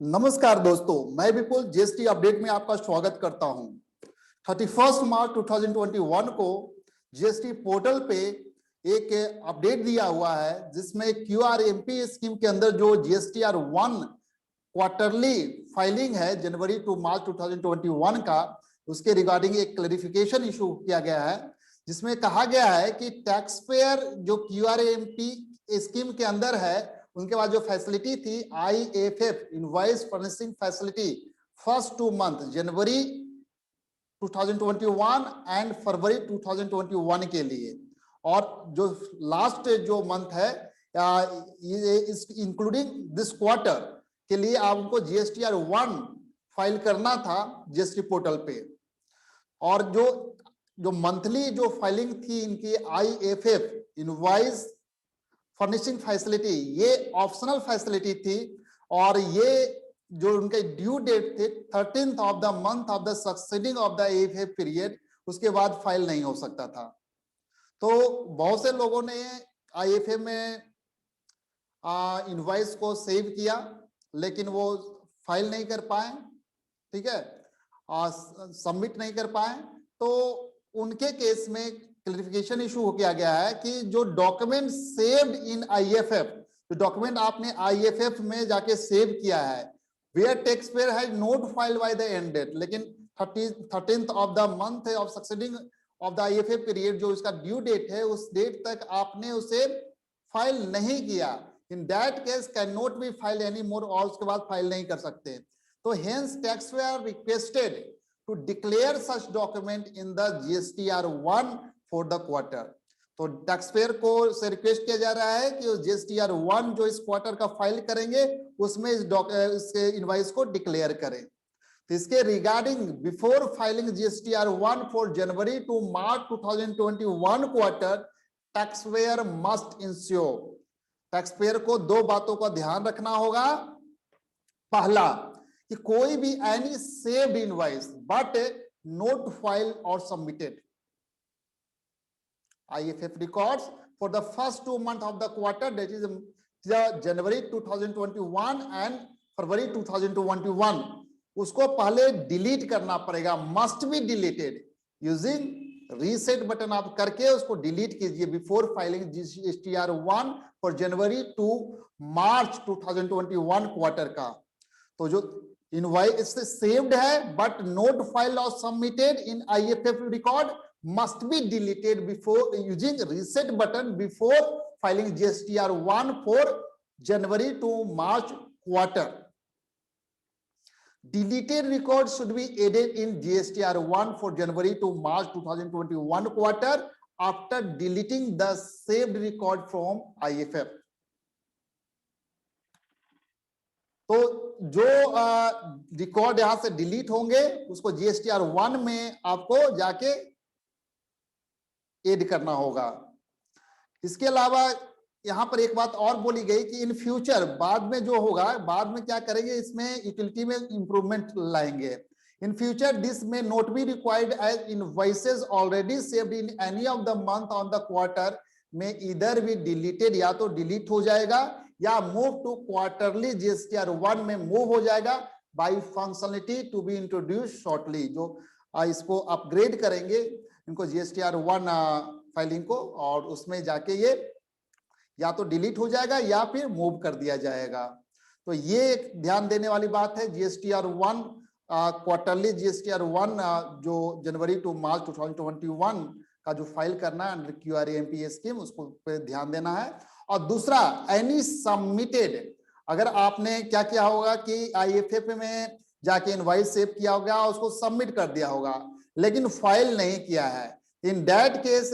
नमस्कार दोस्तों, मैं विपुल जीएसटी अपडेट में आपका स्वागत करता हूं। 31 मार्च 2021 को जीएसटी पोर्टल पे एक अपडेट दिया हुआ है जिसमें QRMP स्कीम के अंदर जो GSTR 1 क्वार्टरली फाइलिंग है जनवरी टू मार्च 2021 का, उसके रिगार्डिंग एक क्लैरिफिकेशन इशू किया गया है जिसमें कहा गया है कि टैक्स पेयर जो QRMP स्कीम के अंदर है उनके बाद जो फैसिलिटी थी IFF invoice furnishing facility first 2 month जनवरी 2021 एंड फरवरी 2021 के लिए, और जो लास्ट जो मंथ है इंक्लूडिंग दिस क्वार्टर के लिए आपको GSTR 1 फाइल करना था जीएसटी पोर्टल पे। और जो मंथली जो फाइलिंग थी इनकी IFF इनवॉइस फर्निशिंग फैसिलिटी, ये ऑप्शनल फैसिलिटी थी और ये जो उनके ड्यू डेट थे 13th of the month of the succeeding of the AFF period, उसके बाद फाइल नहीं हो सकता था। तो बहुत से लोगों ने IFF में इनवॉइस को सेव किया लेकिन वो फाइल नहीं कर पाए, ठीक है, सबमिट नहीं कर पाए। तो उनके केस में क्लैरिफिकेशन इशू हो गया है कि जो डॉक्यूमेंट सेव्ड इन IFF, जो डॉक्यूमेंट आपने IFF में जाके सेव किया है, where taxpayer has not filed by the end date, लेकिन 13th of the month of succeeding of the IFF period जो इसका ड्यू डेट है उस डेट तक आपने उसे फाइल नहीं किया, इन that case can not be file any more, और उसके बाद फाइल नहीं कर सकते। तो hence tax payer requested to declare such document in the GSTR 1 for the quarter। तो टैक्स पेयर को से रिक्वेस्ट किया जा रहा है कि GSTR 1 जो इस क्वार्टर का फाइल करेंगे उसमें इस इनवॉइस को डिक्लेयर करें। तो इसके regarding before filing GSTR 1 for January to March 2021 quarter, taxpayer must ensure, taxpayer को दो बातों का ध्यान रखना होगा। पहला कि कोई भी any saved invoice but not file और submitted IFF records for the first 2 months of the quarter, that is January 2021 and February 2021, उसको पहले डिलीट करना पड़ेगा, must be deleted using reset button आप करके उसको डिलीट कीजिए before filing GSTR 1 for January to March 2021 quarter का। तो जो इनवॉइस सेव्ड है बट नोट फाइल और submitted in IFF record must be deleted before using reset button before filing GSTR 1 for January to March quarter. Deleted records should be added in GSTR 1 for January to March 2021 quarter after deleting the saved record from IFF। तो जो record यहां से delete होंगे उसको GSTR 1 में आपको जाके add करना होगा। इसके अलावा यहां पर एक बात और बोली गई कि इन फ्यूचर बाद में जो होगा, बाद में क्या करेंगे, इसमें यूटिलिटी में इंप्रूवमेंट लाएंगे। In future this may not be required as invoices already saved in any of the month on the quarter में इधर भी डिलीटेड, या तो डिलीट हो जाएगा या मूव टू क्वार्टरली GSTR 1 में मूव हो जाएगा by functionality to be introduce shortly. जो इसको अपग्रेड करेंगे इनको GSTR 1 फाइलिंग को, और उसमें जाके ये या तो डिलीट हो जाएगा या फिर मूव कर दिया जाएगा। तो ये एक ध्यान देने वाली बात है। GSTR 1 क्वार्टरली GSTR 1 जो जनवरी टू मार्च 2021 का जो फाइल करना है अंडर QRMP स्कीम, उसको पे ध्यान देना है। और दूसरा, एनी सबमिटेड, अगर आपने क्या किया होगा कि IFF में जाके इनवॉइस सेव किया होगा, उसको सबमिट कर दिया होगा लेकिन फाइल नहीं किया है, in that case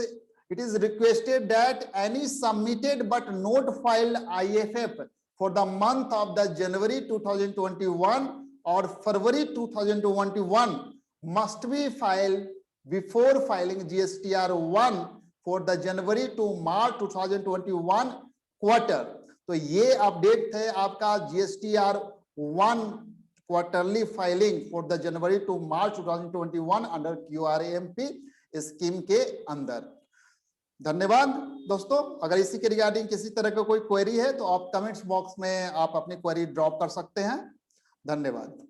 it is requested that any submitted but not filed IFF for the month of the January 2021 और February 2021 must be filed before filing GSTR 1 for the January to March 2021 quarter. तो ये update थे आपका GSTR 1 quarterly filing for the January to March 2021 under QRMP scheme के अंदर। धन्यवाद दोस्तों। अगर इसी के रिगार्डिंग किसी तरह का कोई क्वेरी है तो आप कमेंट्स बॉक्स में आप अपनी क्वेरी ड्रॉप कर सकते हैं। धन्यवाद।